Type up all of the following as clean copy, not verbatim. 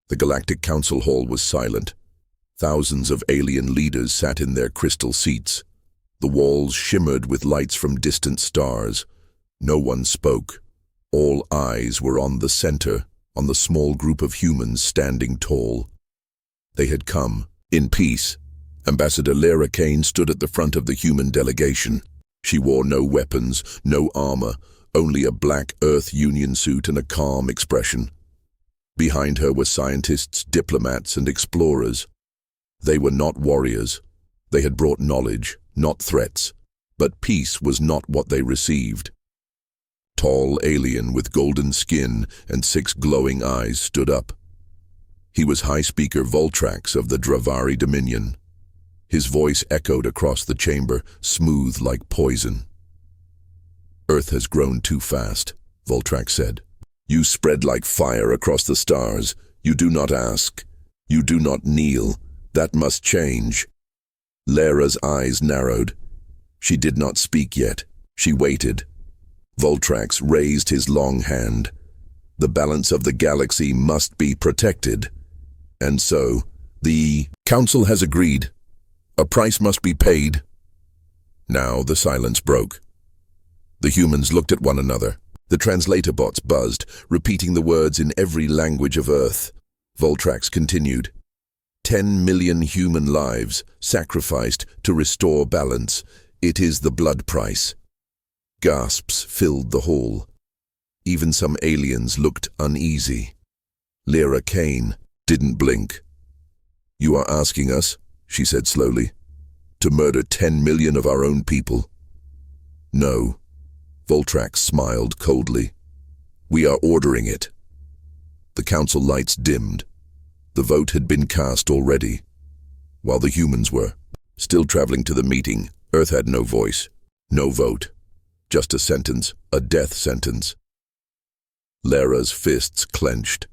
The Galactic Council Hall was silent. Thousands of alien leaders sat in their crystal seats. The walls shimmered with lights from distant stars. No one spoke. All eyes were on the center, on the small group of humans standing tall. They had come, in peace. Ambassador Lara Kane stood at the front of the human delegation. She wore no weapons, no armor, only a black Earth Union suit and a calm expression. Behind her were scientists, diplomats, and explorers. They were not warriors. They had brought knowledge, not threats. But peace was not what they received. Tall alien with golden skin and 6 glowing eyes stood up. He was High Speaker Voltrax of the Dravari Dominion. His voice echoed across the chamber, smooth like poison. Earth has grown too fast, Voltrax said. You spread like fire across the stars. You do not ask. You do not kneel. That must change. Lara's eyes narrowed. She did not speak yet. She waited. Voltrax raised his long hand. The balance of the galaxy must be protected. And so, the Council has agreed. A price must be paid. Now the silence broke. The humans looked at one another. The translator bots buzzed, repeating the words in every language of Earth. Voltrax continued. 10 million human lives sacrificed to restore balance. It is the blood price. Gasps filled the hall. Even some aliens looked uneasy. Lara Kane didn't blink. You are asking us, she said slowly, to murder 10 million of our own people? No. Voltrax smiled coldly. We are ordering it. The council lights dimmed. The vote had been cast already. While the humans were still traveling to the meeting, Earth had no voice, no vote. Just a sentence, a death sentence. Lara's fists clenched.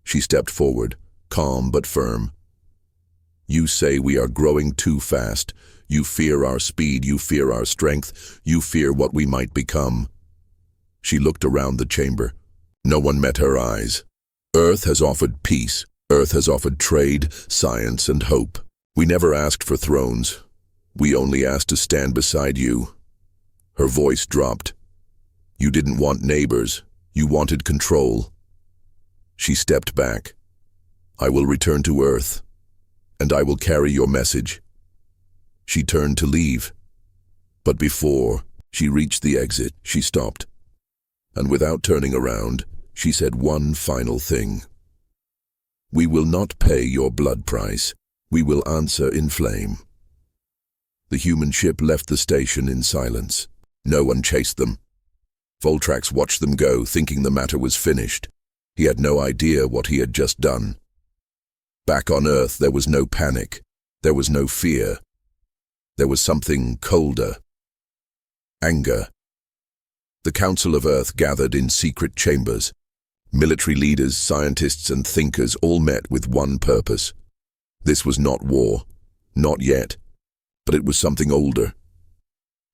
She stepped forward, calm but firm. You say we are growing too fast. You fear our speed, you fear our strength, you fear what we might become. She looked around the chamber. No one met her eyes. Earth has offered peace. Earth has offered trade, science, and hope. We never asked for thrones. We only asked to stand beside you. Her voice dropped. You didn't want neighbors. You wanted control. She stepped back. I will return to Earth, and I will carry your message. She turned to leave. But before she reached the exit, she stopped. And without turning around, she said one final thing. We will not pay your blood price. We will answer in flame. The human ship left the station in silence. No one chased them. Voltrax watched them go, thinking the matter was finished. He had no idea what he had just done. Back on Earth, there was no panic. There was no fear. There was something colder. Anger. The Council of Earth gathered in secret chambers. Military leaders, scientists, and thinkers all met with one purpose. This was not war. Not yet. But it was something older.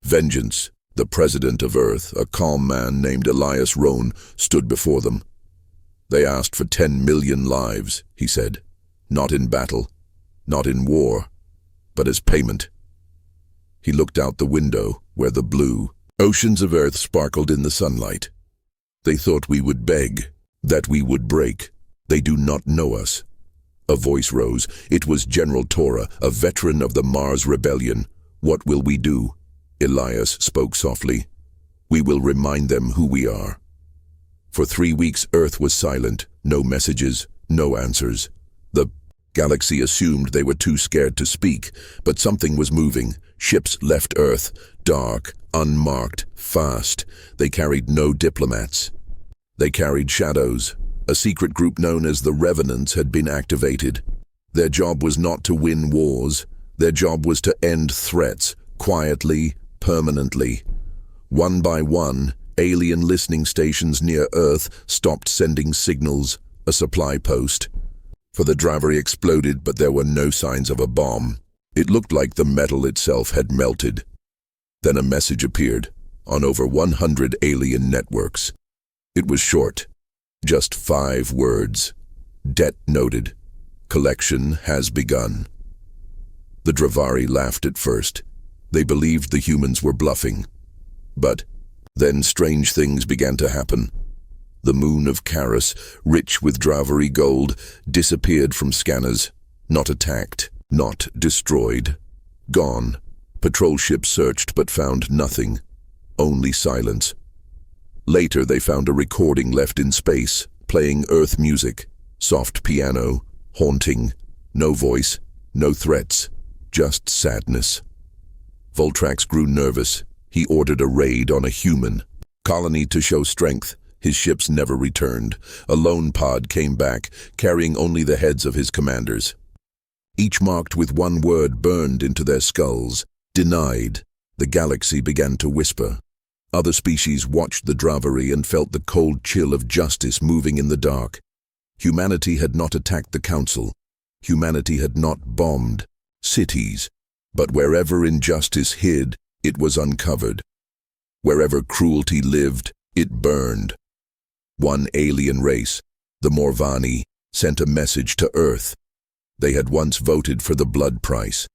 Vengeance. The president of Earth, a calm man named Elias Rohn, stood before them. They asked for 10 million lives, he said. Not in battle, not in war, but as payment. He looked out the window, where the blue oceans of Earth sparkled in the sunlight. They thought we would beg, that we would break. They do not know us. A voice rose. It was General Tora, a veteran of the Mars Rebellion. What will we do? Elias spoke softly. We will remind them who we are. For 3 weeks, Earth was silent. No messages, no answers. The galaxy assumed they were too scared to speak, but something was moving. Ships left Earth, dark, unmarked, fast. They carried no diplomats. They carried shadows. A secret group known as the Revenants had been activated. Their job was not to win wars. Their job was to end threats, quietly, permanently. One by one, alien listening stations near Earth stopped sending signals, a supply post. For the Dravari exploded, but there were no signs of a bomb. It looked like the metal itself had melted. Then a message appeared, on over 100 alien networks. It was short, just 5 words. Debt noted. Collection has begun. The Dravari laughed at first. They believed the humans were bluffing. But then strange things began to happen. The moon of Karis, rich with Dravari gold, disappeared from scanners. Not attacked, not destroyed. Gone. Patrol ships searched but found nothing. Only silence. Later they found a recording left in space, playing Earth music. Soft piano, haunting. No voice, no threats, just sadness. Voltrax grew nervous. He ordered a raid on a human colony to show strength. His ships never returned. A lone pod came back, carrying only the heads of his commanders. Each marked with one word burned into their skulls. Denied. The galaxy began to whisper. Other species watched the Dravari and felt the cold chill of justice moving in the dark. Humanity had not attacked the Council. Humanity had not bombed cities. But wherever injustice hid, it was uncovered. Wherever cruelty lived, it burned. One alien race, the Morvani, sent a message to Earth. They had once voted for the blood price.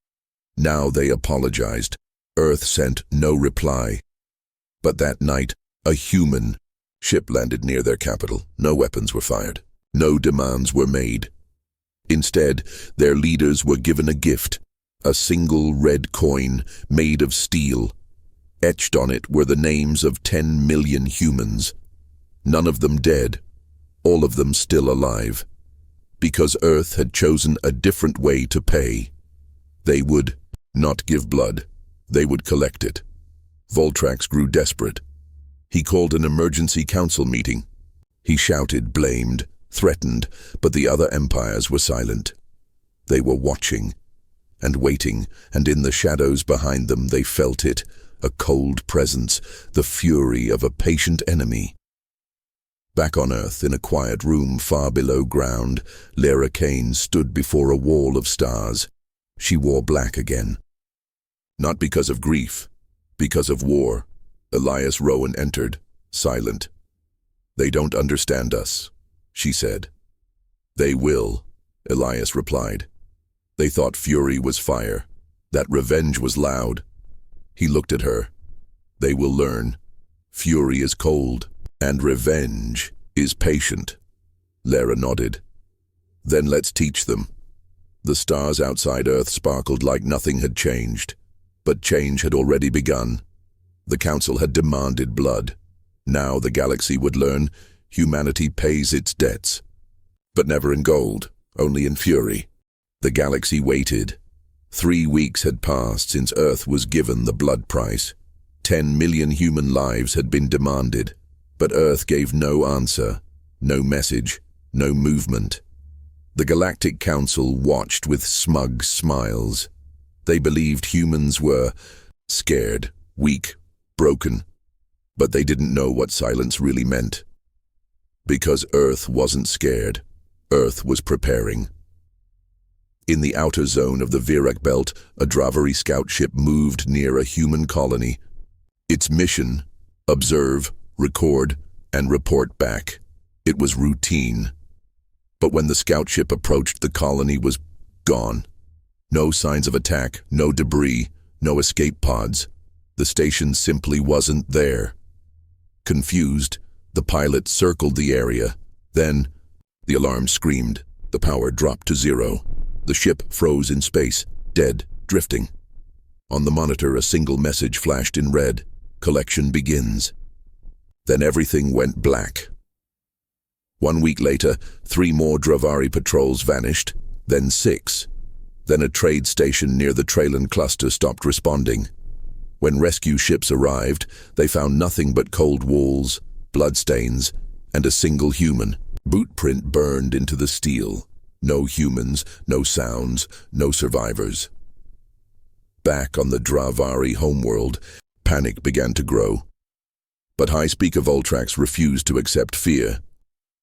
Now they apologized. Earth sent no reply. But that night, a human ship landed near their capital. No weapons were fired. No demands were made. Instead, their leaders were given a gift, a single red coin made of steel. Etched on it were the names of 10 million humans. None of them dead, all of them still alive. Because Earth had chosen a different way to pay. They would not give blood. They would collect it. Voltrax grew desperate. He called an emergency council meeting. He shouted, blamed, threatened, but the other empires were silent. They were watching and waiting, and in the shadows behind them they felt it, a cold presence, the fury of a patient enemy. Back on Earth, in a quiet room far below ground, Lara Kane stood before a wall of stars. She wore black again. Not because of grief, because of war. Elias Rowan entered, silent. "They don't understand us," she said. "They will," Elias replied. "They thought fury was fire, that revenge was loud." He looked at her. "They will learn. Fury is cold, and revenge is patient." Lara nodded. "Then let's teach them." The stars outside Earth sparkled like nothing had changed. But change had already begun. The Council had demanded blood. Now the galaxy would learn humanity pays its debts. But never in gold, only in fury. The galaxy waited. 3 weeks had passed since Earth was given the blood price. 10 million human lives had been demanded. But Earth gave no answer, no message, no movement. The Galactic Council watched with smug smiles. They believed humans were scared, weak, broken. But they didn't know what silence really meant. Because Earth wasn't scared. Earth was preparing. In the outer zone of the Virak Belt, a Dravari scout ship moved near a human colony. Its mission: observe, record, and report back. It was routine. But when the scout ship approached, the colony was gone. No signs of attack, no debris, no escape pods. The station simply wasn't there. Confused, the pilot circled the area. Then, the alarm screamed. The power dropped to 0. The ship froze in space, dead, drifting. On the monitor, a single message flashed in red: "Collection begins." Then everything went black. 1 week later, 3 more Dravari patrols vanished, then 6. Then a trade station near the Trailan cluster stopped responding. When rescue ships arrived, they found nothing but cold walls, bloodstains, and a single human. Boot print burned into the steel. No humans, no sounds, no survivors. Back on the Dravari homeworld, panic began to grow. But High Speaker Voltrax refused to accept fear.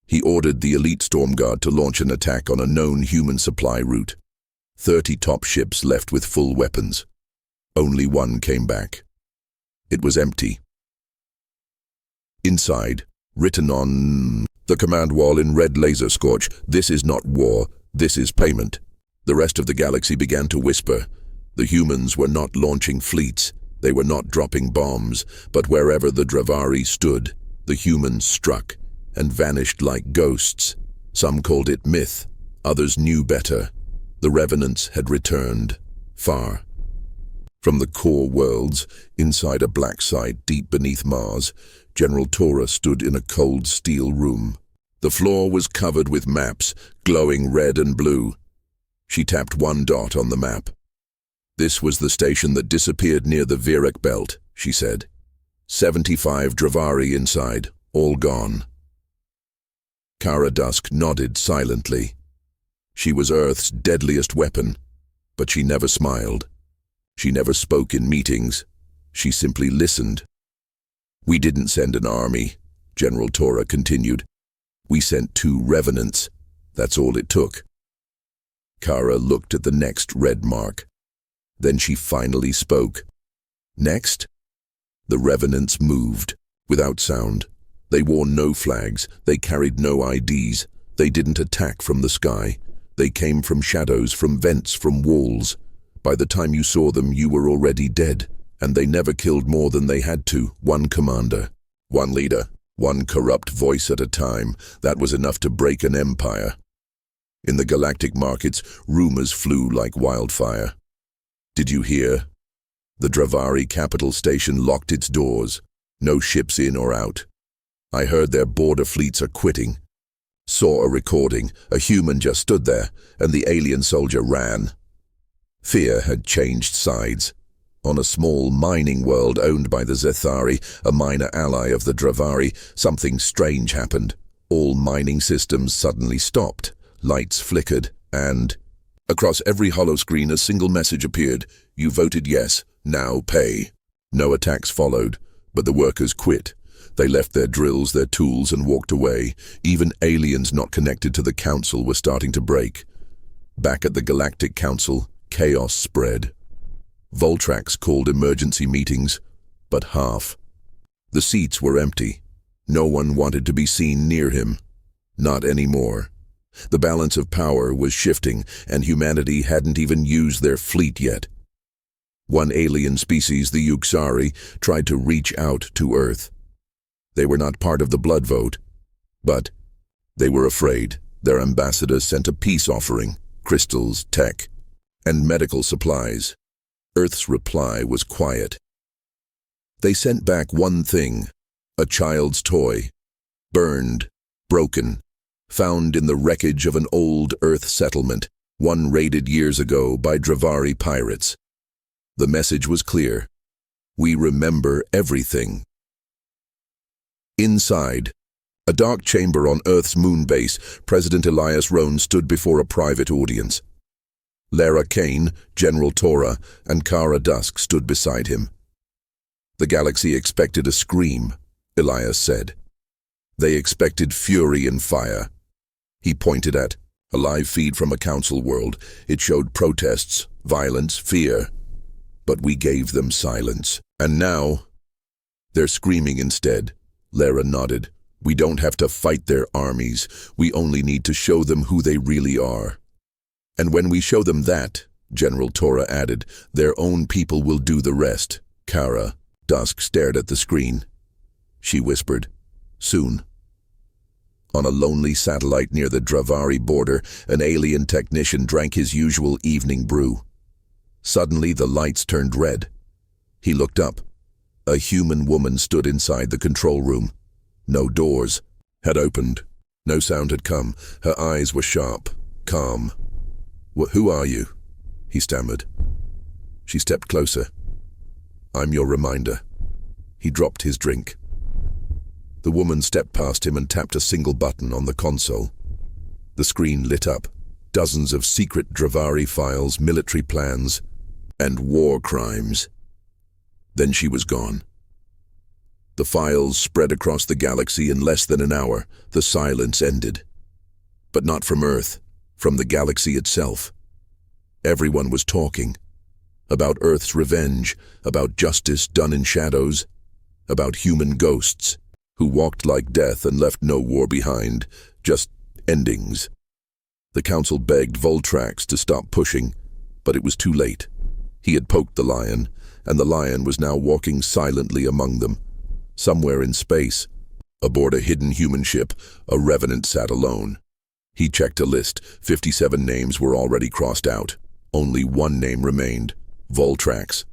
He ordered the elite Storm Guard to launch an attack on a known human supply route. 30 top ships left with full weapons. Only one came back. It was empty. Inside, written on The command wall in red laser scorch. This is not war, this is payment. The rest of the galaxy began to whisper. The humans were not launching fleets, they were not dropping bombs, but wherever the Dravari stood, the humans struck and vanished like ghosts. Some called it myth, others knew better. The revenants had returned, far. From the core worlds, inside a black site deep beneath Mars, General Tora stood in a cold steel room. The floor was covered with maps, glowing red and blue. She tapped one dot on the map. This was the station that disappeared near the Virak belt, she said. 75 Dravari inside, all gone. Kara Dusk nodded silently. She was Earth's deadliest weapon, but she never smiled. She never spoke in meetings. She simply listened. We didn't send an army, General Tora continued. We sent 2 revenants. That's all it took. Kara looked at the next red mark. Then she finally spoke. Next? The revenants moved, without sound. They wore no flags, they carried no IDs. They didn't attack from the sky. They came from shadows, from vents, from walls. By the time you saw them, you were already dead. And they never killed more than they had to. One commander, one leader, one corrupt voice at a time. That was enough to break an empire. In the galactic markets, rumors flew like wildfire. Did you hear? The Dravari capital station locked its doors. No ships in or out. I heard their border fleets are quitting. Saw a recording. A human just stood there, and the alien soldier ran. Fear had changed sides. On a small mining world owned by the Zethari, a minor ally of the Dravari, something strange happened. All mining systems suddenly stopped. Lights flickered, and across every holoscreen a single message appeared. You voted yes, now pay. No attacks followed, but the workers quit. They left their drills, their tools, and walked away. Even aliens not connected to the Council were starting to break. Back at the Galactic Council, chaos spread. Voltrax called emergency meetings, but half. The seats were empty. No one wanted to be seen near him. Not anymore. The balance of power was shifting, and humanity hadn't even used their fleet yet. One alien species, the Yuxari, tried to reach out to Earth. They were not part of the blood vote, but they were afraid. Their ambassador sent a peace offering, crystals, tech, and medical supplies. Earth's reply was quiet. They sent back one thing, a child's toy, burned, broken, found in the wreckage of an old Earth settlement, one raided years ago by Dravari pirates. The message was clear. We remember everything. Inside, a dark chamber on Earth's moon base, President Elias Rohn stood before a private audience. Lara Kane, General Tora, and Kara Dusk stood beside him. The galaxy expected a scream, Elias said. They expected fury and fire. He pointed at a live feed from a council world. It showed protests, violence, fear. But we gave them silence. And now, they're screaming instead. Lara nodded. We don't have to fight their armies. We only need to show them who they really are. And when we show them that, General Tora added, their own people will do the rest. Kara Dusk stared at the screen. She whispered, soon. On a lonely satellite near the Dravari border, an alien technician drank his usual evening brew. Suddenly the lights turned red. He looked up. A human woman stood inside the control room. No doors had opened. No sound had come. Her eyes were sharp, calm. Who are you? He stammered. She stepped closer. I'm your reminder. He dropped his drink. The woman stepped past him and tapped a single button on the console. The screen lit up. Dozens of secret Dravari files, military plans, and war crimes. Then she was gone. The files spread across the galaxy in less than an hour. The silence ended. But not from Earth, from the galaxy itself. Everyone was talking. About Earth's revenge, about justice done in shadows, about human ghosts. who walked like death and left no war behind, just endings. The council begged Voltrax to stop pushing, but it was too late. He had poked the lion, and the lion was now walking silently among them. Somewhere in space, aboard a hidden human ship, a revenant sat alone. He checked a list. 57 names were already crossed out. Only one name remained, Voltrax.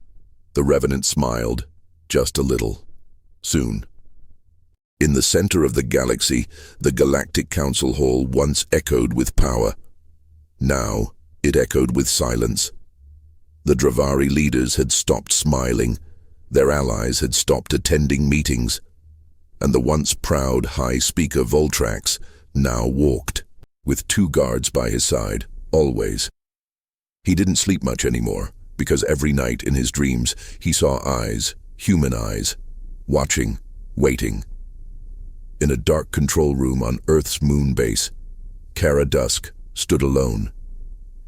The revenant smiled, just a little. Soon. In the center of the galaxy, the Galactic Council Hall once echoed with power. Now, it echoed with silence. The Dravari leaders had stopped smiling. Their allies had stopped attending meetings. And the once proud High Speaker Voltrax now walked, with 2 guards by his side, always. He didn't sleep much anymore, because every night in his dreams he saw eyes, human eyes, watching, waiting. In a dark control room on Earth's moon base, Kara Dusk stood alone.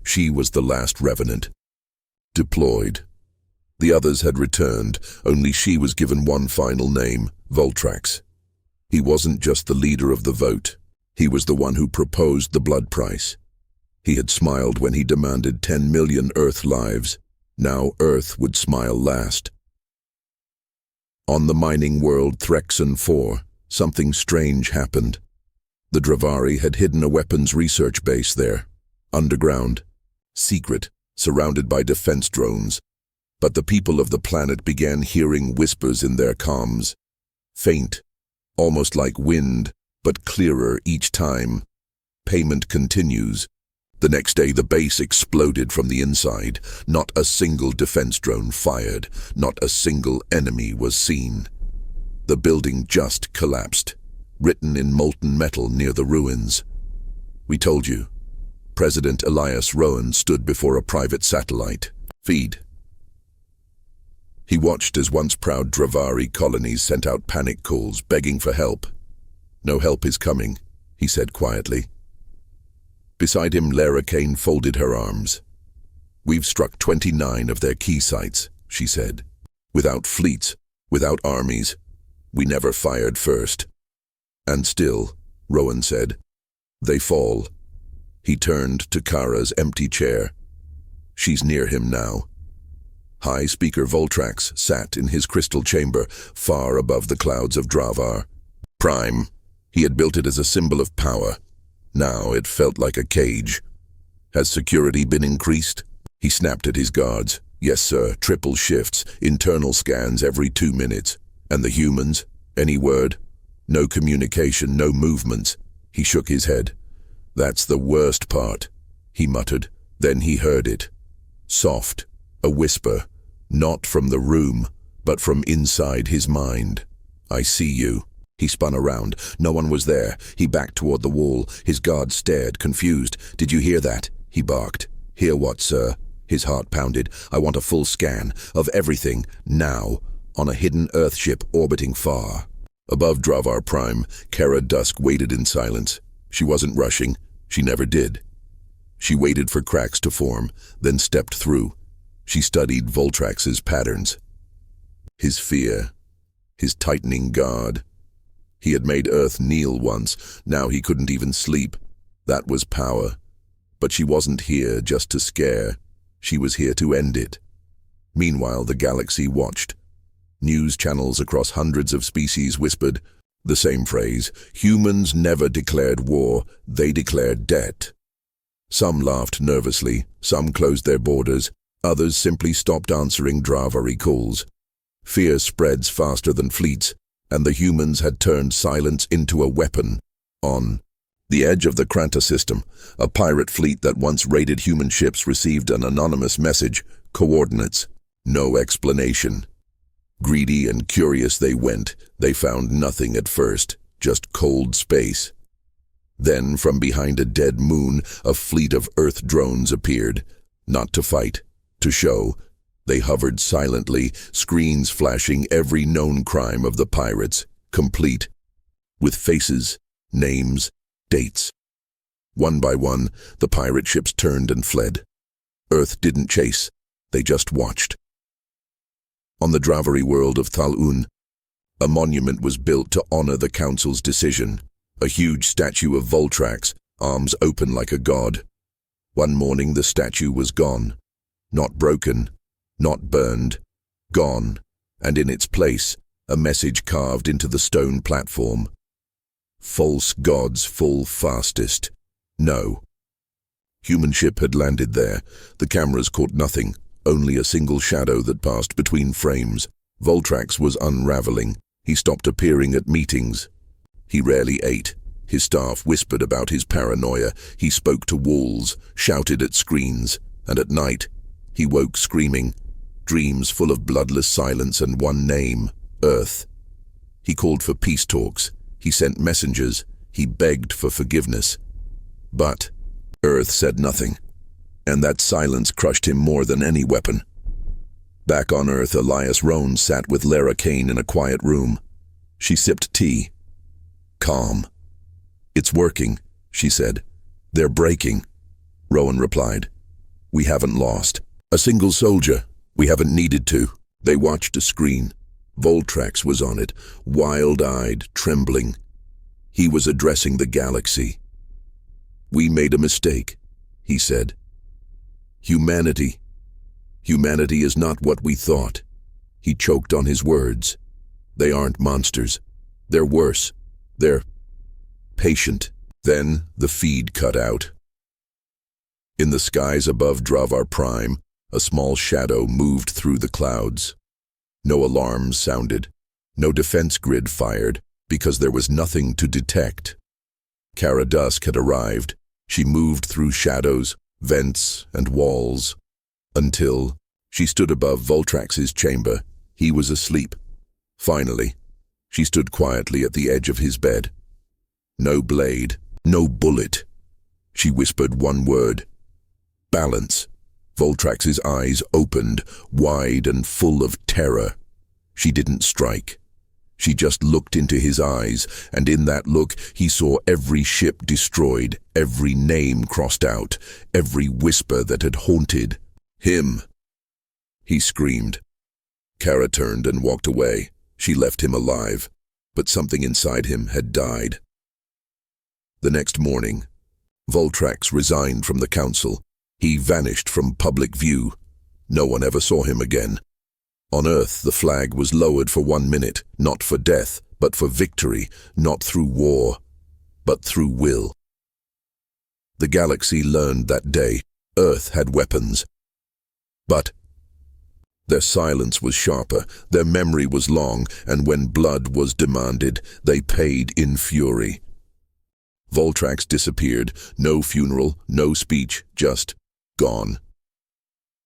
She was the last revenant. Deployed. The others had returned, only she was given one final name, Voltrax. He wasn't just the leader of the vote. He was the one who proposed the blood price. He had smiled when he demanded 10 million Earth lives. Now Earth would smile last. On the mining world Threxon 4, something strange happened. The Dravari had hidden a weapons research base there, underground, secret, surrounded by defense drones. But the people of the planet began hearing whispers in their comms. Faint, almost like wind, but clearer each time. Payment continues. The next day the base exploded from the inside. Not a single defense drone fired. Not a single enemy was seen. The building just collapsed, written in molten metal near the ruins. We told you. President Elias Rowan stood before a private satellite feed. He watched as once proud Dravari colonies sent out panic calls begging for help. No help is coming, he said quietly. Beside him, Lara Kane folded her arms. We've struck 29 of their key sites, she said. Without fleets, without armies, we never fired first. And still, Rowan said, they fall. He turned to Kara's empty chair. She's near him now. High Speaker Voltrax sat in his crystal chamber, far above the clouds of Dravar. Prime. He had built it as a symbol of power. Now it felt like a cage. Has security been increased? He snapped at his guards. Yes, sir. Triple shifts, internal scans every 2 minutes. And the humans? Any word? No communication, no movements. He shook his head. That's the worst part, he muttered. Then he heard it. Soft, a whisper, not from the room, but from inside his mind. I see you. He spun around. No one was there. He backed toward the wall. His guard stared, confused. Did you hear that? He barked. Hear what, sir? His heart pounded. I want a full scan of everything, now, on a hidden Earth ship orbiting far. Above Dravar Prime, Kara Dusk waited in silence. She wasn't rushing. She never did. She waited for cracks to form, then stepped through. She studied Voltrax's patterns. His fear. His tightening guard. He had made Earth kneel once. Now he couldn't even sleep. That was power. But she wasn't here just to scare. She was here to end it. Meanwhile, the galaxy watched. News channels across hundreds of species whispered the same phrase. Humans never declared war, they declared debt. Some laughed nervously, some closed their borders, others simply stopped answering Dravari calls. Fear spreads faster than fleets, and the humans had turned silence into a weapon. On the edge of the Kranta system, a pirate fleet that once raided human ships received an anonymous message, coordinates, no explanation. Greedy and curious they went. They found nothing at first, just cold space. Then, from behind a dead moon, a fleet of Earth drones appeared. Not to fight, to show. They hovered silently, screens flashing every known crime of the pirates, complete. With faces, names, dates. One by one, the pirate ships turned and fled. Earth didn't chase, they just watched. On the Dravari world of Thal-Un, A monument was built to honor the council's decision. A huge statue of Voltrax, arms open like a god. One morning the statue was gone. Not broken, not burned, gone, and in its place, a message carved into the stone platform. False gods fall fastest. No. Human ship had landed there. The cameras caught nothing, only a single shadow that passed between frames. Voltrax was unraveling. He stopped appearing at meetings. He rarely ate. His staff whispered about his paranoia. He spoke to walls, shouted at screens, and at night, he woke screaming, dreams full of bloodless silence and one name, Earth. He called for peace talks. He sent messengers. He begged for forgiveness. But Earth said nothing, and that silence crushed him more than any weapon. Back on Earth, Elias Rohn sat with Lara Kane in a quiet room. She sipped tea. Calm. "It's working," she said. "They're breaking." Rowan replied. "We haven't lost a single soldier. We haven't needed to." They watched a screen. Voltrax was on it, wild-eyed, trembling. He was addressing the galaxy. "We made a mistake," he said. Humanity is not what we thought." He choked on his words. "They aren't monsters. They're worse. They're patient." Then the feed cut out. In the skies above Dravar Prime, a small shadow moved through the clouds. No alarms sounded. No defense grid fired, because there was nothing to detect. Cara Dusk had arrived. She moved through shadows, vents, and walls, until she stood above Voltrax's chamber. He was asleep. Finally, she stood quietly at the edge of his bed. No blade, no bullet. She whispered one word. Balance. Voltrax's eyes opened, wide and full of terror. She didn't strike. She just looked into his eyes, and in that look he saw every ship destroyed, every name crossed out, every whisper that had haunted him. He screamed. Cara turned and walked away. She left him alive, but something inside him had died. The next morning, Voltrax resigned from the council. He vanished from public view. No one ever saw him again. On Earth, the flag was lowered for 1 minute, not for death, but for victory, not through war, but through will. The galaxy learned that day Earth had weapons. But their silence was sharper, their memory was long, and when blood was demanded, they paid in fury. Voltrax disappeared, no funeral, no speech, just gone.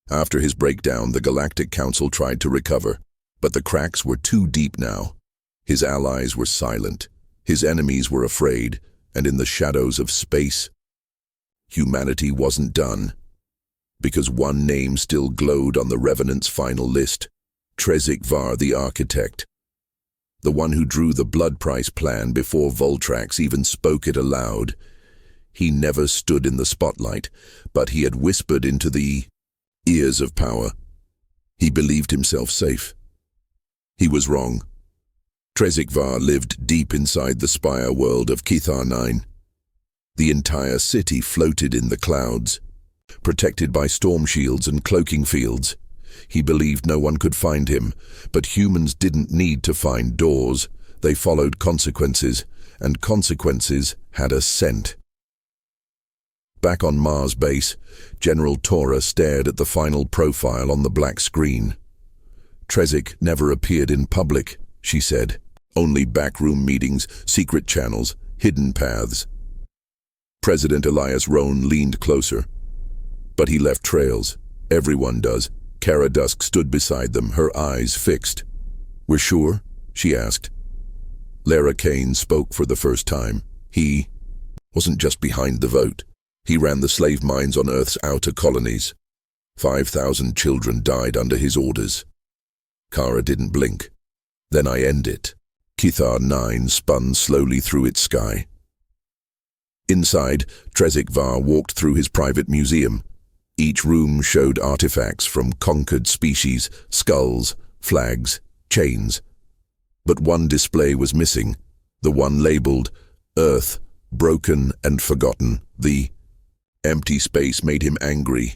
After his breakdown, the Galactic Council tried to recover, but the cracks were too deep now. His allies were silent, his enemies were afraid, and in the shadows of space, humanity wasn't done. Because one name still glowed on the Revenant's final list, Trezik Var the Architect. The one who drew the blood price plan before Voltrax even spoke it aloud. He never stood in the spotlight, but he had whispered into the ears of power. He believed himself safe. He was wrong. Trezik Var lived deep inside the spire world of Kithar 9. The entire city floated in the clouds, protected by storm shields and cloaking fields. He believed no one could find him, but humans didn't need to find doors. They followed consequences, and consequences had a scent. Back on Mars base, General Tora stared at the final profile on the black screen. Trezik never appeared in public, she said. Only backroom meetings, secret channels, hidden paths. President Elias Rohn leaned closer. But he left trails. Everyone does. Cara Dusk stood beside them, her eyes fixed. "We're sure?" she asked. Lara Kane spoke for the first time. He wasn't just behind the vote. He ran the slave mines on Earth's outer colonies. 5,000 children died under his orders. Cara didn't blink. "Then I end it." Kithar 9 spun slowly through its sky. Inside, Trezik Var walked through his private museum. Each room showed artifacts from conquered species, skulls, flags, chains. But one display was missing, the one labeled Earth, broken and forgotten. The empty space made him angry.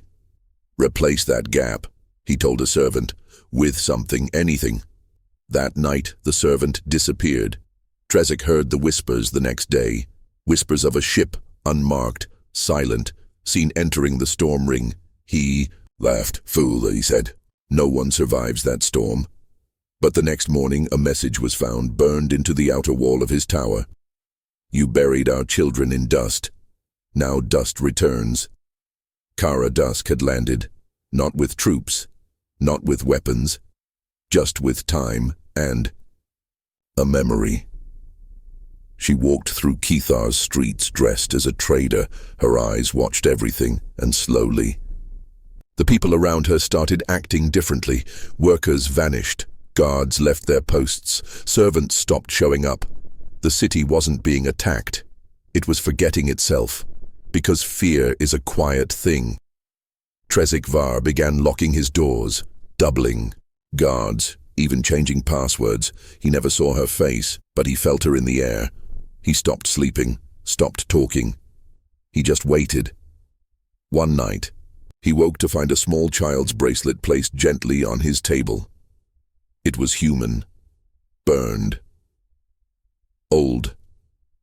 "Replace that gap," he told a servant, "with something, anything." That night, the servant disappeared. Trezek heard the whispers the next day, whispers of a ship, unmarked, silent, seen entering the storm ring. He laughed. "Fool," he said. "No one survives that storm." But the next morning, a message was found burned into the outer wall of his tower. "You buried our children in dust. Now dust returns." Kara Dusk had landed, not with troops, not with weapons, just with time and a memory. She walked through Kethar's streets dressed as a trader. Her eyes watched everything, and slowly the people around her started acting differently. Workers vanished. Guards left their posts. Servants stopped showing up. The city wasn't being attacked. It was forgetting itself, because fear is a quiet thing. Trezek Var began locking his doors, doubling guards, even changing passwords. He never saw her face, but he felt her in the air. He stopped sleeping, stopped talking. He just waited. One night, he woke to find a small child's bracelet placed gently on his table. It was human, burned, old.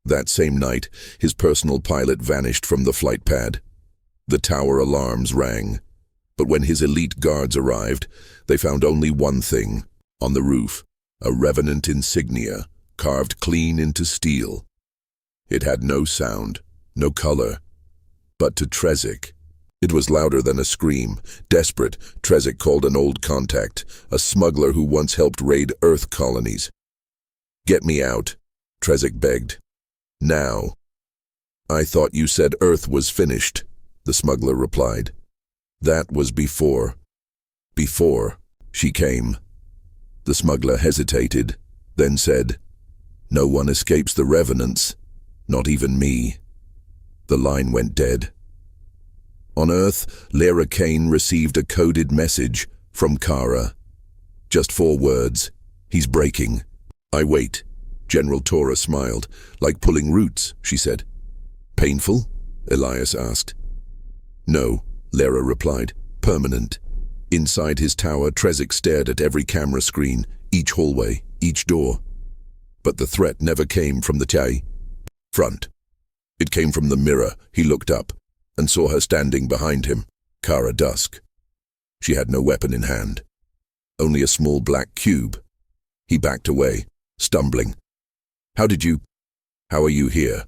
That same night, his personal pilot vanished from the flight pad. The tower alarms rang. But when his elite guards arrived, they found only one thing. On the roof, a revenant insignia, carved clean into steel. It had no sound, no color. But to Trezek, it was louder than a scream. Desperate, Trezek called an old contact, a smuggler who once helped raid Earth colonies. "Get me out," Trezek begged. "Now." "I thought you said Earth was finished," the smuggler replied. "That was before." "Before she came." The smuggler hesitated, then said, "No one escapes the revenants, not even me." The line went dead. On Earth, Lara Kane received a coded message from Kara. Just 4 words. "He's breaking." "I wait." General Tora smiled. "Like pulling roots," she said. "Painful?" Elias asked. "No," Lara replied. "Permanent." Inside his tower, Trezek stared at every camera screen, each hallway, each door. But the threat never came from the Chai front. It came from the mirror. He looked up and saw her standing behind him, Kara Dusk. She had no weapon in hand, only a small black cube. He backed away, stumbling. How are you here?"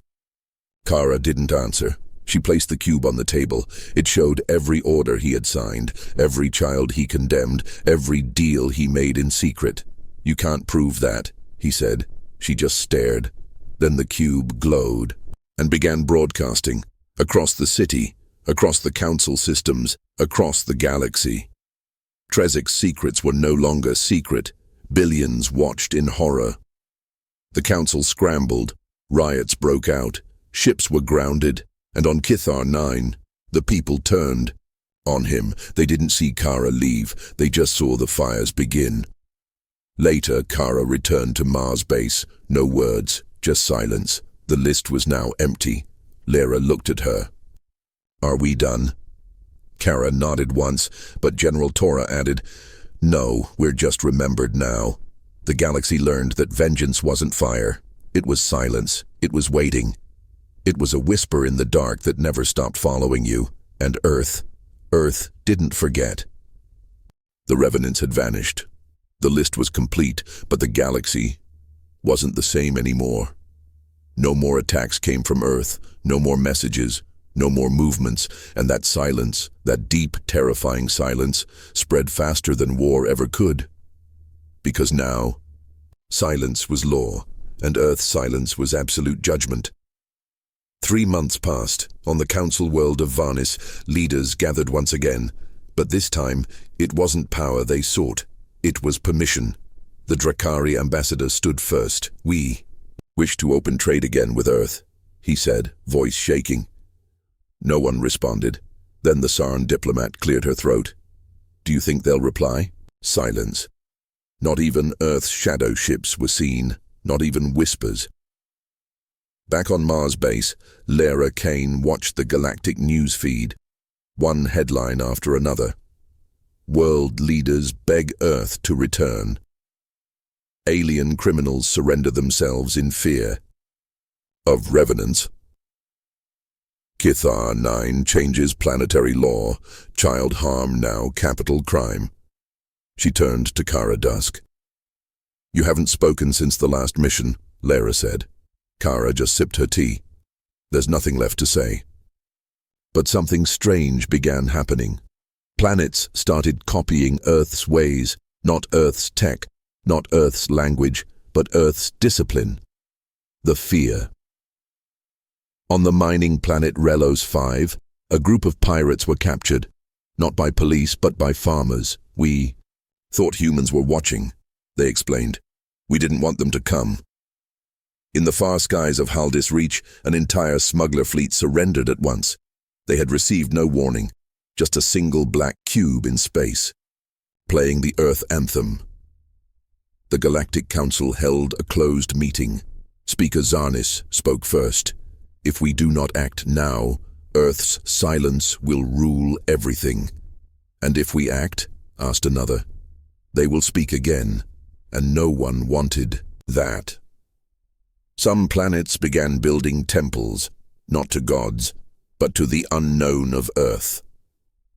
Kara didn't answer. She placed the cube on the table. It showed every order he had signed, every child he condemned, every deal he made in secret. "You can't prove that," he said. She just stared. Then the cube glowed and began broadcasting across the city, across the council systems, across the galaxy. Trezek's secrets were no longer secret. Billions watched in horror. The council scrambled. Riots broke out. Ships were grounded. And on Kithar 9, the people turned on him. They didn't see Kara leave. They just saw the fires begin. Later, Kara returned to Mars base. No words, just silence. The list was now empty. Lara looked at her. "Are we done?" Kara nodded once, but General Tora added, "No, we're just remembered now." The galaxy learned that vengeance wasn't fire. It was silence. It was waiting. It was a whisper in the dark that never stopped following you. And Earth didn't forget. The revenants had vanished. The list was complete, but the galaxy wasn't the same anymore. No more attacks came from Earth, no more messages, no more movements, and that silence, that deep, terrifying silence, spread faster than war ever could. Because now, silence was law, and Earth's silence was absolute judgment. 3 months passed. On the council world of Varnis, leaders gathered once again. But this time, it wasn't power they sought. It was permission. The Drakari ambassador stood first. "We wish to open trade again with Earth," he said, voice shaking. No one responded. Then the Sarn diplomat cleared her throat. "Do you think they'll reply?" Silence. Not even Earth's shadow ships were seen, not even whispers. Back on Mars base, Lara Kane watched the galactic news feed, one headline after another. World leaders beg Earth to return. Alien criminals surrender themselves in fear of revenants. Kithar 9 changes planetary law, child harm now capital crime. She turned to Kara Dusk. "You haven't spoken since the last mission," Lara said. Kara just sipped her tea. There's nothing left to say. But something strange began happening. Planets started copying Earth's ways, not Earth's tech, not Earth's language, but Earth's discipline. The fear. On the mining planet Relos 5, a group of pirates were captured, not by police but by farmers. "We thought humans were watching," they explained. "We didn't want them to come." In the far skies of Haldis Reach, an entire smuggler fleet surrendered at once. They had received no warning, just a single black cube in space, playing the Earth anthem. The Galactic Council held a closed meeting. Speaker Zarnis spoke first. "If we do not act now, Earth's silence will rule everything." "And if we act?" asked another. "They will speak again," and no one wanted that. Some planets began building temples, not to gods, but to the unknown of Earth.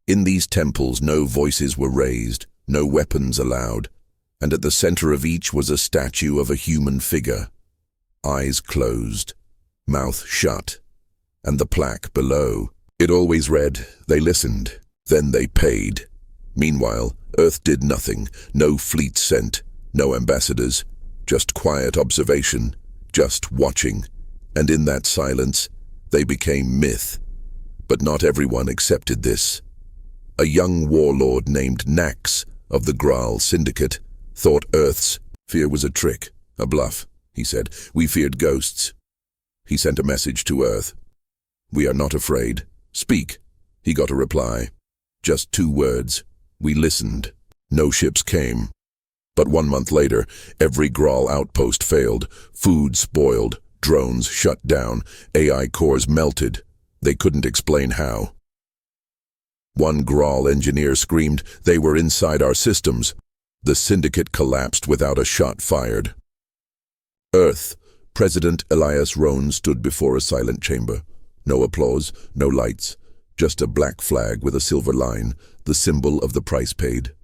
In these temples, no voices were raised, no weapons allowed, and at the center of each was a statue of a human figure. Eyes closed, mouth shut, and the plaque below. It always read, "They listened, then they paid." Meanwhile, Earth did nothing, no fleet sent, no ambassadors, just quiet observation, just watching, and in that silence, they became myth. But not everyone accepted this. A young warlord named Nax of the Graal Syndicate thought Earth's fear was a trick, a bluff, he said. "We feared ghosts." He sent a message to Earth. "We are not afraid. Speak." He got a reply. Just 2 words. "We listened." No ships came. But 1 month later, every Graal outpost failed. Food spoiled, drones shut down, AI cores melted. They couldn't explain how. One Graal engineer screamed, "They were inside our systems." The Syndicate collapsed without a shot fired. Earth. President Elias Rohn stood before a silent chamber. No applause, no lights, just a black flag with a silver line, the symbol of the price paid.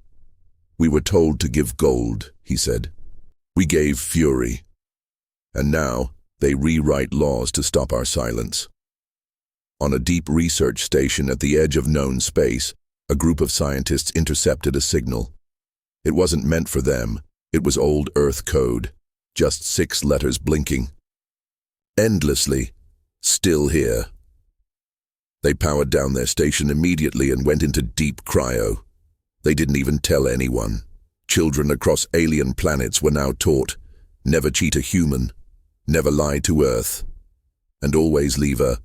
"We were told to give gold," he said. "We gave fury. And now they rewrite laws to stop our silence." On a deep research station at the edge of known space, a group of scientists intercepted a signal. It wasn't meant for them. It was old Earth code, just 6 letters blinking. Endlessly, "Still here." They powered down their station immediately and went into deep cryo. They didn't even tell anyone. Children across alien planets were now taught, never cheat a human, never lie to Earth, and always leave a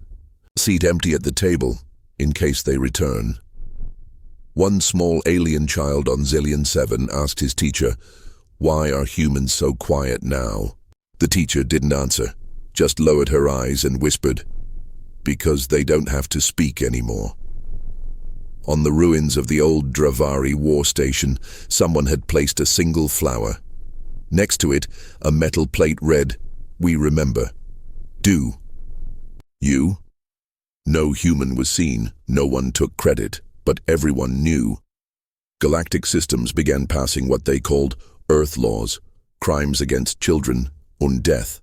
seat empty at the table in case they return. One small alien child on Zillion 7 asked his teacher, "Why are humans so quiet now?" The teacher didn't answer, just lowered her eyes and whispered, "Because they don't have to speak anymore." On the ruins of the old Dravari war station, someone had placed a single flower. Next to it, a metal plate read, "We remember. Do you?" No human was seen, no one took credit, but everyone knew. Galactic systems began passing what they called Earth laws, crimes against children, undeath.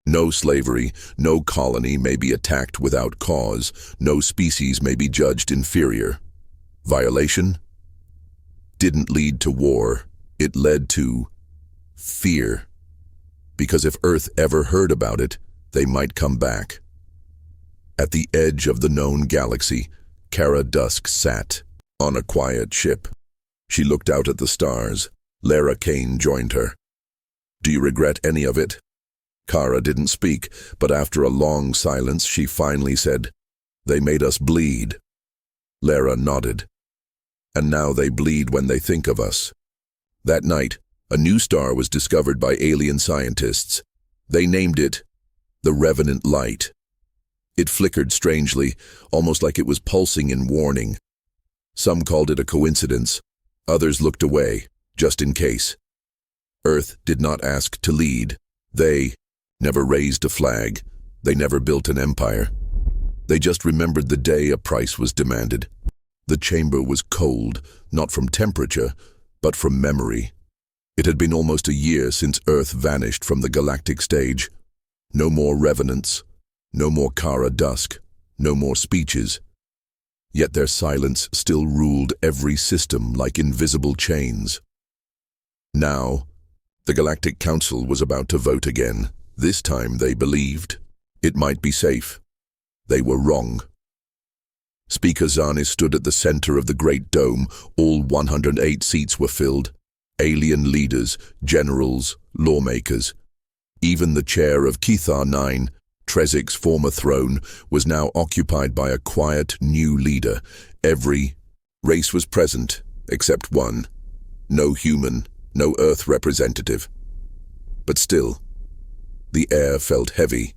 No slavery, no colony may be attacked without cause, no species may be judged inferior. Violation didn't lead to war, it led to fear. Because if Earth ever heard about it, they might come back. At the edge of the known galaxy, Kara Dusk sat on a quiet ship. She looked out at the stars. Lara Kane joined her. "Do you regret any of it?" Kara didn't speak, but after a long silence, she finally said, "They made us bleed." Lara nodded. "And now they bleed when they think of us." That night, A new star was discovered by alien scientists. They named it the Revenant Light. It flickered strangely, almost like it was pulsing in warning. Some called it a coincidence. Others looked away, just in case. Earth did not ask to lead. They never raised a flag. They never built an empire. They just remembered the day a price was demanded. The chamber was cold, not from temperature, but from memory. It had been almost a year since Earth vanished from the galactic stage. No more revenants, no more Kara dusk, no more speeches. Yet their silence still ruled every system like invisible chains. Now, the Galactic Council was about to vote again. This time they believed it might be safe. They were wrong. Speaker Zarnis stood at the center of the Great Dome. All 108 seats were filled. Alien leaders, generals, lawmakers. Even the chair of Kethar 9, Trezik's former throne, was now occupied by a quiet new leader. Every race was present, except one. No human, no Earth representative. But still, the air felt heavy.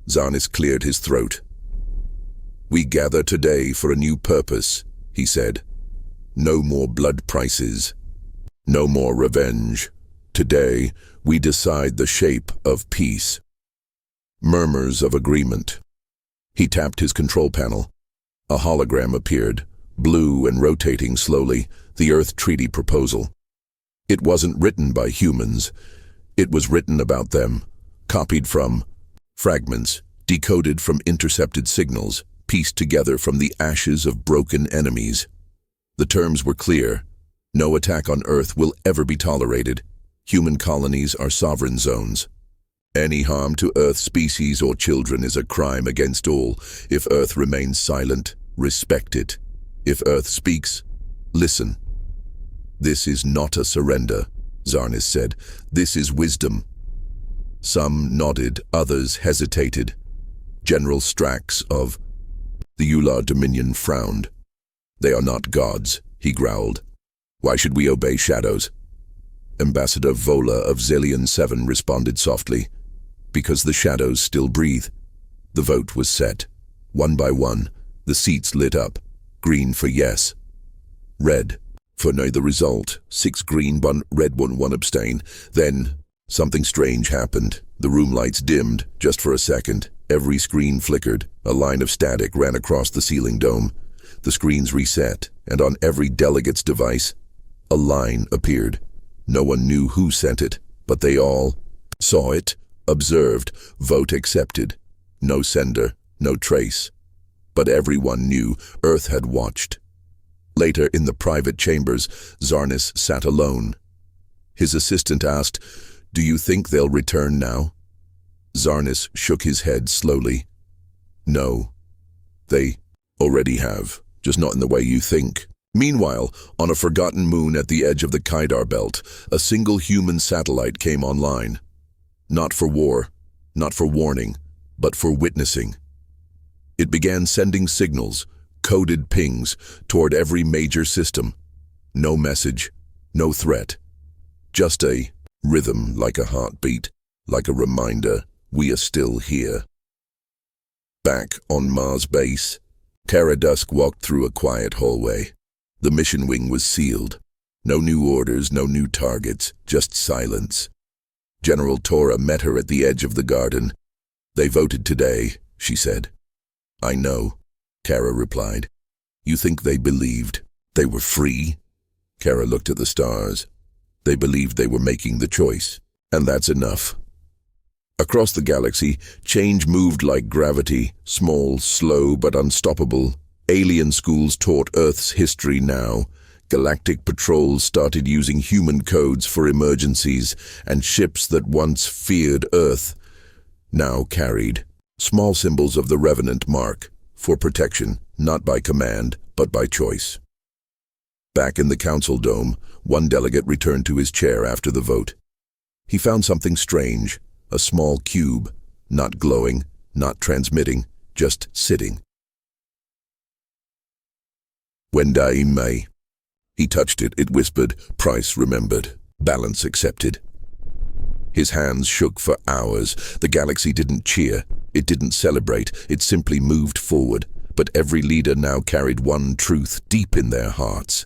Zarnis cleared his throat. "We gather today for a new purpose," he said. "No more blood prices. No more revenge. Today, we decide the shape of peace." Murmurs of agreement. He tapped his control panel. A hologram appeared, blue and rotating slowly, the Earth Treaty proposal. It wasn't written by humans. It was written about them, copied from fragments, decoded from intercepted signals, pieced together from the ashes of broken enemies. The terms were clear. No attack on Earth will ever be tolerated. Human colonies are sovereign zones. Any harm to Earth species or children is a crime against all. If Earth remains silent, respect it. If Earth speaks, listen. "This is not a surrender," Zarnis said. "This is wisdom." Some nodded, others hesitated. General Strax of the Ular Dominion frowned. "They are not gods," he growled. "Why should we obey shadows?" Ambassador Vola of Zillion 7 responded softly. "Because the shadows still breathe." The vote was set. One by one, the seats lit up. Green for yes. Red for no. The result, 6 green, 1 red, 1 abstain. Then, something strange happened. The room lights dimmed, just for a second. Every screen flickered. A line of static ran across the ceiling dome. The screens reset, and on every delegate's device, a line appeared. No one knew who sent it, but they all saw it, observed, vote accepted. No sender, no trace. But everyone knew Earth had watched. Later, in the private chambers, Zarnis sat alone. His assistant asked, "Do you think they'll return now?" Zarnis shook his head slowly. "No. They already have, just not in the way you think." Meanwhile, on a forgotten moon at the edge of the Kaidar Belt, a single human satellite came online. Not for war, not for warning, but for witnessing. It began sending signals, coded pings, toward every major system. No message, no threat. Just a rhythm like a heartbeat, like a reminder, we are still here. Back on Mars base, Terra Dusk walked through a quiet hallway. The mission wing was sealed. No new orders, no new targets, just silence. General Tora met her at the edge of the garden. "They voted today," she said. "I know," Kara replied. "You think they believed they were free?" Kara looked at the stars. They believed they were making the choice, and that's enough. Across the galaxy, change moved like gravity, small, slow, but unstoppable. Alien schools taught Earth's history now. Galactic patrols started using human codes for emergencies, and ships that once feared Earth now carried small symbols of the Revenant mark, for protection, not by command, but by choice. Back in the council dome, one delegate returned to his chair after the vote. He found something strange, a small cube, not glowing, not transmitting, just sitting. "Wendai May." He touched it, it whispered, "Price remembered." Balance accepted. His hands shook for hours. The galaxy didn't cheer, it didn't celebrate, it simply moved forward. But every leader now carried one truth deep in their hearts.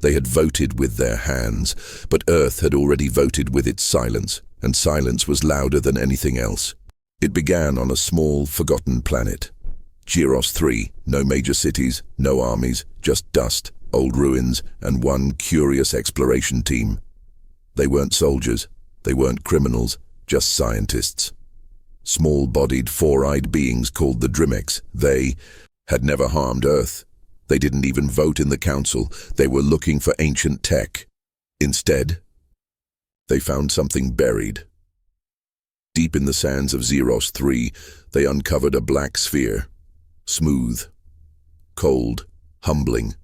They had voted with their hands, but Earth had already voted with its silence, and silence was louder than anything else. It began on a small, forgotten planet. Gyros 3, no major cities, no armies, just dust, old ruins, and one curious exploration team. They weren't soldiers, they weren't criminals, just scientists. Small-bodied, four-eyed beings called the Drimex. They had never harmed Earth. They didn't even vote in the council. They were looking for ancient tech. Instead, they found something buried. Deep in the sands of Gyros 3, they uncovered a black sphere. Smooth, cold, humbling,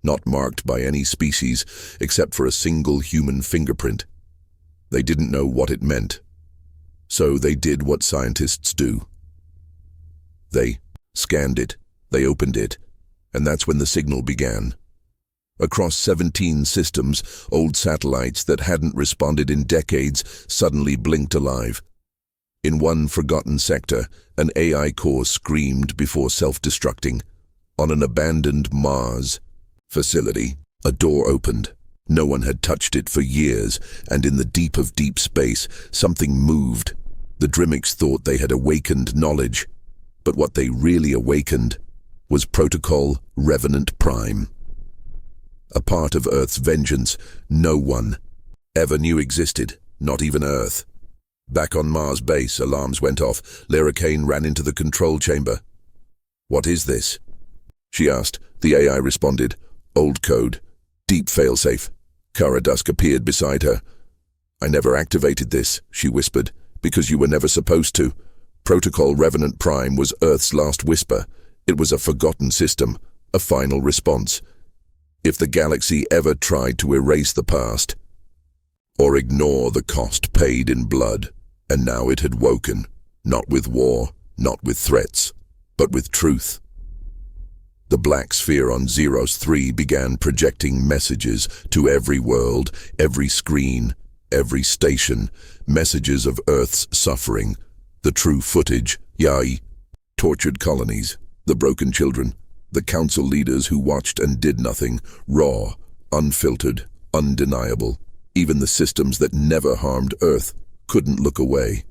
not marked by any species except for a single human fingerprint. They didn't know what it meant. So they did what scientists do. They scanned it, they opened it, and that's when the signal began. Across 17 systems, old satellites that hadn't responded in decades suddenly blinked alive. In one forgotten sector, an AI core screamed before self-destructing. On an abandoned Mars facility, a door opened. No one had touched it for years, and in the deep of deep space, something moved. The Drimex thought they had awakened knowledge, but what they really awakened was Protocol Revenant Prime. A part of Earth's vengeance no one ever knew existed, not even Earth. Back on Mars base, alarms went off. Lara Kane ran into the control chamber. "What is this?" she asked. The AI responded, "Old code. Deep failsafe." Kara Dusk appeared beside her. "I never activated this," she whispered, "because you were never supposed to. Protocol Revenant Prime was Earth's last whisper. It was a forgotten system, a final response. If the galaxy ever tried to erase the past, or ignore the cost paid in blood, and now it had woken, not with war, not with threats, but with truth." The black sphere on Gyros 3 began projecting messages to every world, every screen, every station, messages of Earth's suffering, the true footage, tortured colonies, the broken children, the council leaders who watched and did nothing, raw, unfiltered, undeniable. Even the systems that never harmed Earth couldn't look away.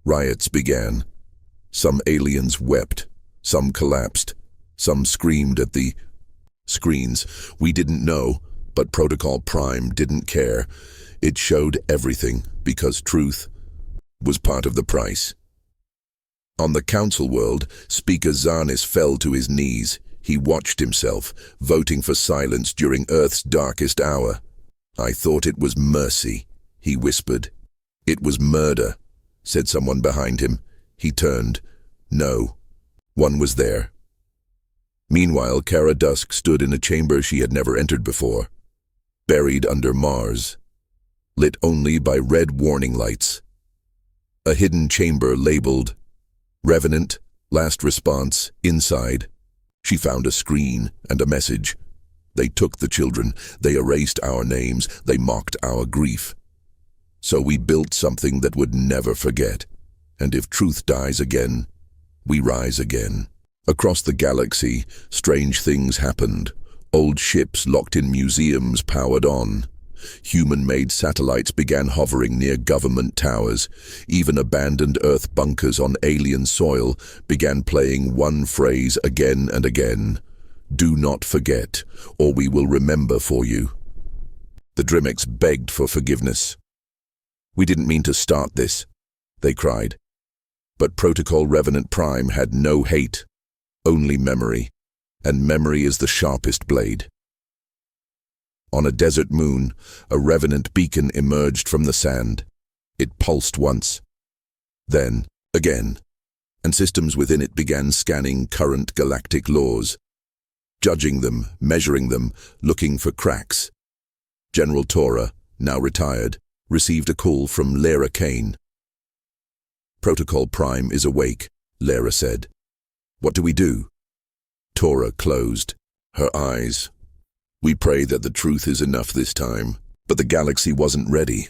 Riots began. Some aliens wept, some collapsed, some screamed at the screens. We didn't know, but Protocol Prime didn't care. It showed everything, because truth was part of the price. On the council world, Speaker Zarnis fell to his knees. He watched himself, voting for silence during Earth's darkest hour. "I thought it was mercy," he whispered. "It was murder," said someone behind him. He turned. No, one was there. Meanwhile, Kara Dusk stood in a chamber she had never entered before, buried under Mars, lit only by red warning lights. A hidden chamber labeled Revenant, Last Response, inside. She found a screen and a message. "They took the children, they erased our names, they mocked our grief. So we built something that would never forget. And if truth dies again, we rise again." Across the galaxy, strange things happened. Old ships locked in museums powered on. Human-made satellites began hovering near government towers. Even abandoned Earth bunkers on alien soil began playing one phrase again and again. "Do not forget, or we will remember for you." The Drimex begged for forgiveness. "We didn't mean to start this," they cried. But Protocol Revenant Prime had no hate, only memory, and memory is the sharpest blade. On a desert moon, a Revenant beacon emerged from the sand. It pulsed once, then again, and systems within it began scanning current galactic laws, judging them, measuring them, looking for cracks. General Tora, now retired, received a call from Lara Kane. "Protocol Prime is awake," Lara said. "What do we do?" Tora closed her eyes. "We pray that the truth is enough this time, but but the galaxy wasn't ready.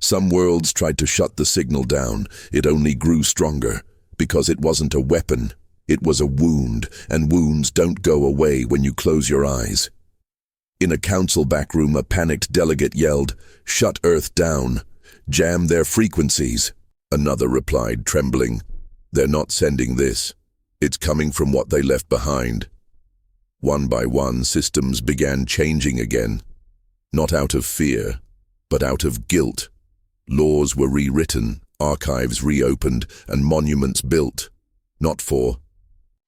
Some worlds tried to shut the signal down. It only grew stronger, because it wasn't a weapon. It was a wound, and wounds don't go away when you close your eyes. In a council backroom, a panicked delegate yelled, "Shut Earth down! Jam their frequencies!" Another replied, trembling, "They're not sending this. It's coming from what they left behind." One by one, systems began changing again. Not out of fear, but out of guilt. Laws were rewritten, archives reopened, and monuments built. Not for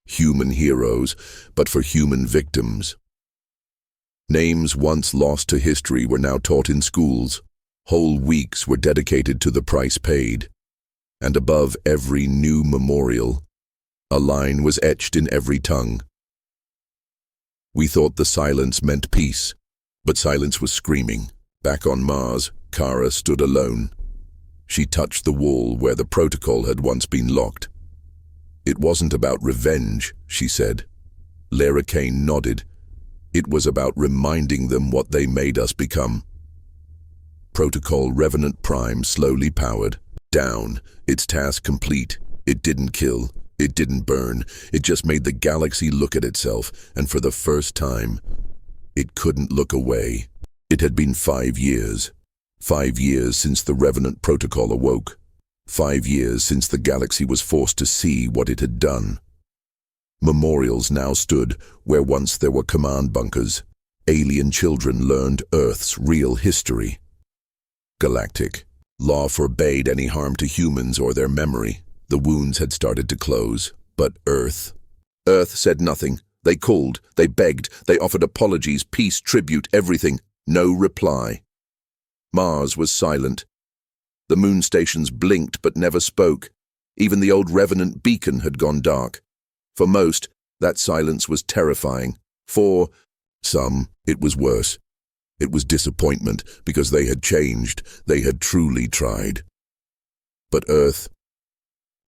human heroes, but for human victims. Names once lost to history were now taught in schools. Whole weeks were dedicated to the price paid. And above every new memorial, a line was etched in every tongue. We thought the silence meant peace, but silence was screaming. Back on Mars, Kara stood alone. She touched the wall where the protocol had once been locked. "It wasn't about revenge," she said. Lara Kane nodded. "It was about reminding them what they made us become." Protocol Revenant Prime slowly powered. Down, its task complete. It didn't kill. It didn't burn. It just made the galaxy look at itself, and for the first time, it couldn't look away. It had been 5 years. 5 years since the Revenant Protocol awoke. 5 years since the galaxy was forced to see what it had done. Memorials now stood where once there were command bunkers. Alien children learned Earth's real history. Galactic. Law forbade any harm to humans or their memory. The wounds had started to close. But Earth said nothing. They called, they begged, they offered apologies, peace, tribute, everything. No reply. Mars was silent. The moon stations blinked but never spoke. Even the old Revenant beacon had gone dark. For most, that silence was terrifying. For some, it was worse. It was disappointment because they had changed. They had truly tried. But Earth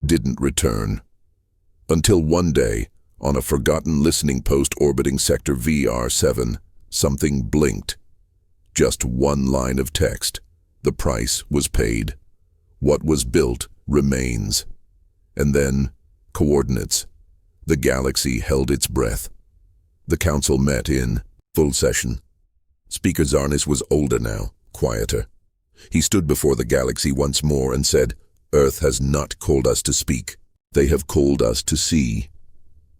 didn't return. Until one day, on a forgotten listening post orbiting Sector VR7, something blinked. Just one line of text. The price was paid. What was built remains. And then, coordinates. The galaxy held its breath. The council met in full session. Speaker Zarnis was older now, quieter. He stood before the galaxy once more and said, "Earth has not called us to speak. They have called us to see."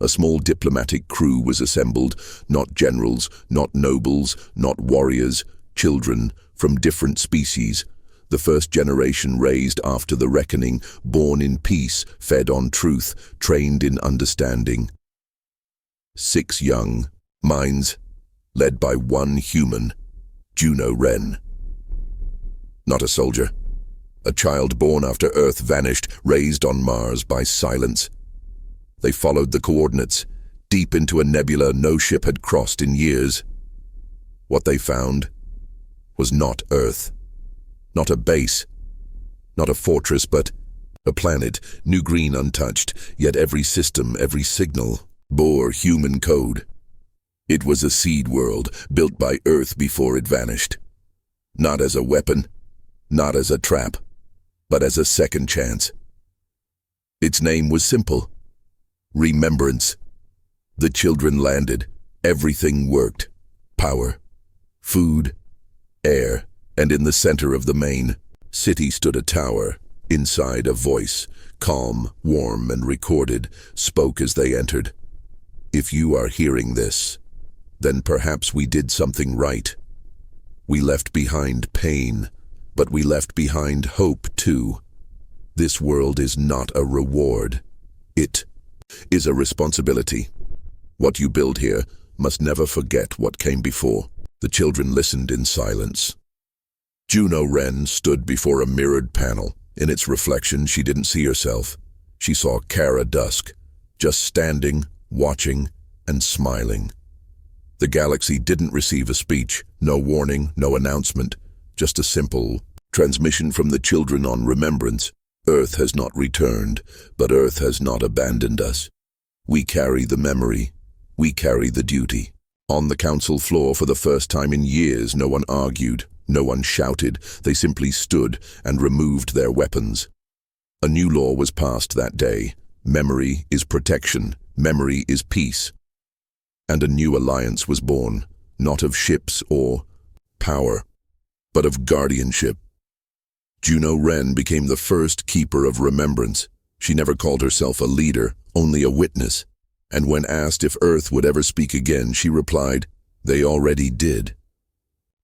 A small diplomatic crew was assembled, not generals, not nobles, not warriors, children from different species. The first generation raised after the reckoning, born in peace, fed on truth, trained in understanding. 6 young minds, led by one human, Juno Wren. Not a soldier. A child born after Earth vanished, raised on Mars by silence. They followed the coordinates, deep into a nebula no ship had crossed in years. What they found was not Earth. Not a base, not a fortress, but a planet, new green untouched, yet every system, every signal, bore human code. It was a seed world, built by Earth before it vanished. Not as a weapon, not as a trap, but as a second chance. Its name was simple: Remembrance. The children landed. Everything worked. Power, food, air, and in the center of the main city stood a tower. Inside, a voice, calm, warm, and recorded, spoke as they entered. "If you are hearing this, then perhaps we did something right. We left behind pain, but we left behind hope too. This world is not a reward. It is a responsibility. What you build here must never forget what came before." The children listened in silence. Juno Wren stood before a mirrored panel. In its reflection, she didn't see herself. She saw Kara Dusk, just standing, watching, and smiling. The galaxy didn't receive a speech, no warning, no announcement, just a simple transmission from the children on remembrance. Earth has not returned, but Earth has not abandoned us. We carry the memory. We carry the duty. On the council floor, for the first time in years, no one argued, No one shouted, they simply stood and removed their weapons. A new law was passed that day. Memory is protection, memory is peace. And a new alliance was born, not of ships or power, but of guardianship. Juno Wren became the first keeper of remembrance. She never called herself a leader, only a witness. And when asked if Earth would ever speak again, she replied, "They already did."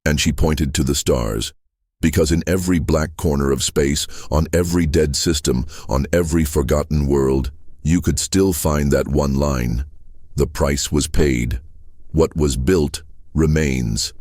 And she pointed to the stars, because in every black corner of space, on every dead system, on every forgotten world, you could still find that one line. The price was paid. What was built remains.